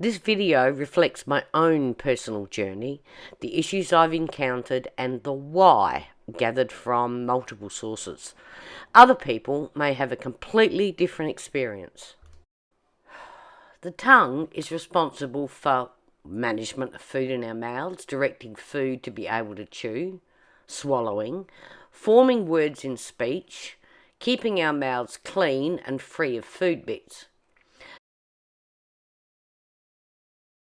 This video reflects my own personal journey, the issues I've encountered, and the why gathered from multiple sources. Other people may have a completely different experience. The tongue is responsible for management of food in our mouths, directing food to be able to chew, swallowing, forming words in speech, keeping our mouths clean and free of food bits.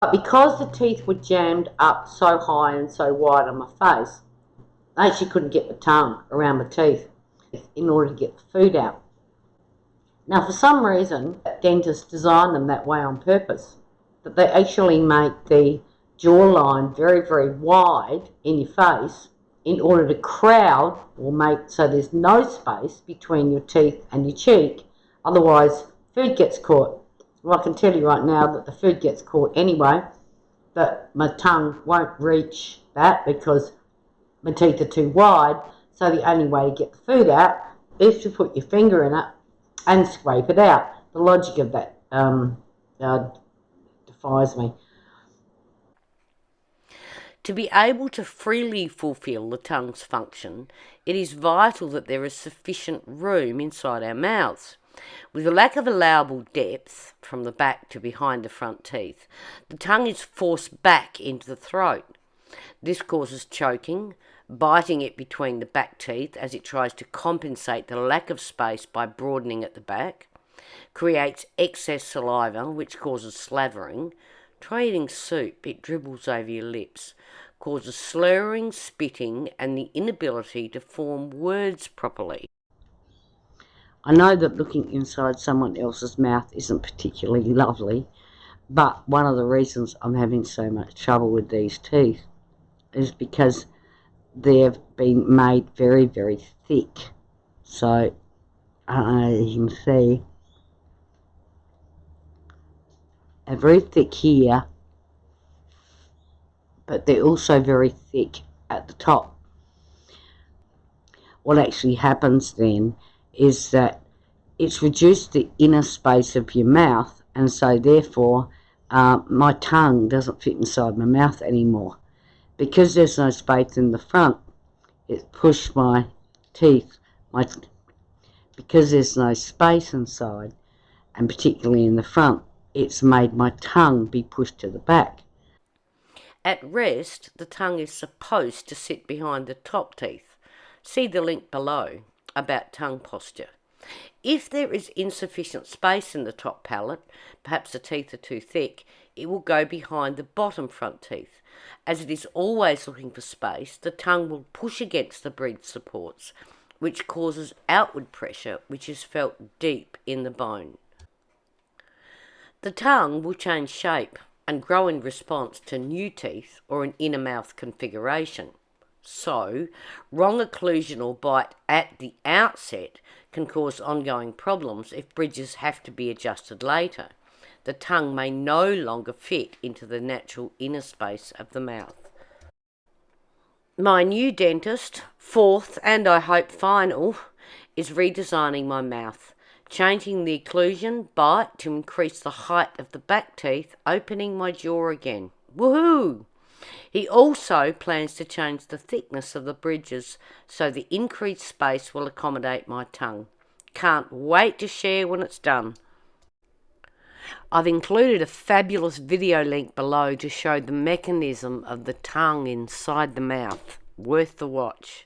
But because the teeth were jammed up so high and so wide on my face, I actually couldn't get the tongue around my teeth in order to get the food out. Now, for some reason, dentists design them that way on purpose, that they actually make the jawline very, very wide in your face in order to crowd or make so there's no space between your teeth and your cheek. Otherwise, food gets caught. Well, I can tell you right now that the food gets caught anyway, but my tongue won't reach that because my teeth are too wide. So the only way to get the food out is to put your finger in it and scrape it out. The logic of that defies me. To be able to freely fulfill the tongue's function, it is vital that there is sufficient room inside our mouths. With a lack of allowable depth from the back to behind the front teeth, the tongue is forced back into the throat. This causes choking, biting it between the back teeth as it tries to compensate the lack of space by broadening at the back, creates excess saliva which causes slavering. Try eating soup, it dribbles over your lips, causes slurring, spitting, and the inability to form words properly. I know that looking inside someone else's mouth isn't particularly lovely, but one of the reasons I'm having so much trouble with these teeth is because they've been made very, very thick. So, you can see, they're very thick here, but they're also very thick at the top. What actually happens then is that it's reduced the inner space of your mouth, and so therefore my tongue doesn't fit inside my mouth anymore. Because there's no space in the front, it's pushed my teeth, because there's no space inside, and particularly in the front, it's made my tongue be pushed to the back. At rest, the tongue is supposed to sit behind the top teeth. See the link below about tongue posture. If there is insufficient space in the top palate, perhaps the teeth are too thick, it will go behind the bottom front teeth. As it is always looking for space, the tongue will push against the bridge supports, which causes outward pressure, which is felt deep in the bone. The tongue will change shape and grow in response to new teeth or an inner mouth configuration. So, wrong occlusion or bite at the outset can cause ongoing problems if bridges have to be adjusted later. The tongue may no longer fit into the natural inner space of the mouth. My new dentist, fourth and I hope final, is redesigning my mouth, changing the occlusion bite to increase the height of the back teeth, opening my jaw again. Woohoo! He also plans to change the thickness of the bridges so the increased space will accommodate my tongue. Can't wait to share when it's done. I've included a fabulous video link below to show the mechanism of the tongue inside the mouth. Worth the watch.